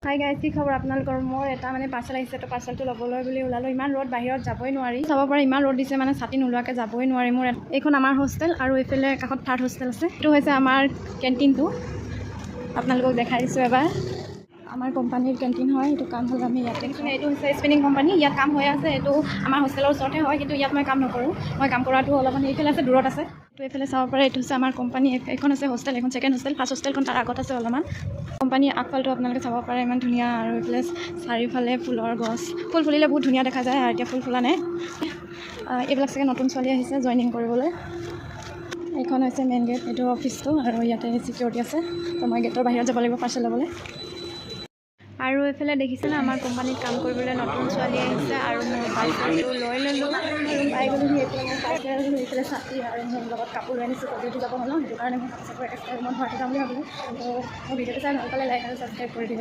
Hi guys, কি খবৰ আপোনালোকৰ? মোৰ এটা মানে পাৰ্চেল আহিছে, তো পাৰ্চেলটো ল'বলৈ বুলি ওলালোঁ। ইমান ৰ'দ, বাহিৰত যাবই নোৱাৰি। চাব পাৰে ইমান ৰ'দ দিছে, মানে ছাতি নোলোৱাকৈ যাবই নোৱাৰি। মোৰ এইখন আমাৰ হোষ্টেল আৰু এইফালে কাষত থাৰ্ড হোষ্টেল আছে। এইটো হৈছে আমাৰ কেণ্টিনটো, আপোনালোকক দেখাই দিছোঁ এবাৰ। আমাৰ কোম্পানীৰ কেণ্টিন হয়, এইটো কাম হ'ল আমি ইয়াতে। এইটো হৈছে স্পিনিং কোম্পানী, ইয়াত কাম হৈ আছে। এইটো আমাৰ হোষ্টেলৰ ওচৰতে হয়, কিন্তু ইয়াত মই কাম নকৰোঁ। মই কাম কৰাটো অলপমান এইফালে আছে, দূৰত আছে। তো এইফালে চাব পাৰে, এইটো হৈছে আমাৰ কোম্পানী। এইখন আছে হোষ্টেল, এখন ছেকেণ্ড হোষ্টেল, ফাৰ্ষ্ট হোষ্টেলখন তাৰ আগত আছে অলপমান। কোম্পানীৰ আগফালটো আপোনালোকে চাব পাৰে, ইমান ধুনীয়া। আৰু এইফালে চাৰিওফালে ফুলৰ গছ, ফুল ফুলিলে বহুত ধুনীয়া দেখা যায়। আৰু এতিয়া ফুল ফুলা নাই। এইবিলাক চাগে নতুন ছোৱালী আহিছে জইনিং কৰিবলৈ। এইখন হৈছে মেইন গেট, এইটো অফিচটো। আৰু ইয়াতে চিকিউৰিটি আছে, তো মই গেটৰ বাহিৰত যাব লাগিব পাৰ্চেল ল'বলৈ। আৰু এইফালে দেখিছে না, আমাৰ কোম্পানীত কাম কৰিবলৈ নতুন ছোৱালী আহিছে। আৰু মোৰ পাৰ্চেলটো লৈ ল'লোঁ আৰু পাই গ'লোহি। এইফালে মোৰ পাৰ্চেল, এইফালে ছাতি আৰু মোৰ লগত কাপোৰ লৈ আনিছোঁ। কবিটো যাব হ'ল ন, সেইটো কাৰণে মই কাপোৰ এক্সট্ৰা ৰুমত ভৰাই যাম বুলি ভাবিলোঁ। তো মোৰ ভিডিঅ'টো চাই ভাল পালে লাইক আৰু ছাবস্ক্ৰাইব কৰি দিব।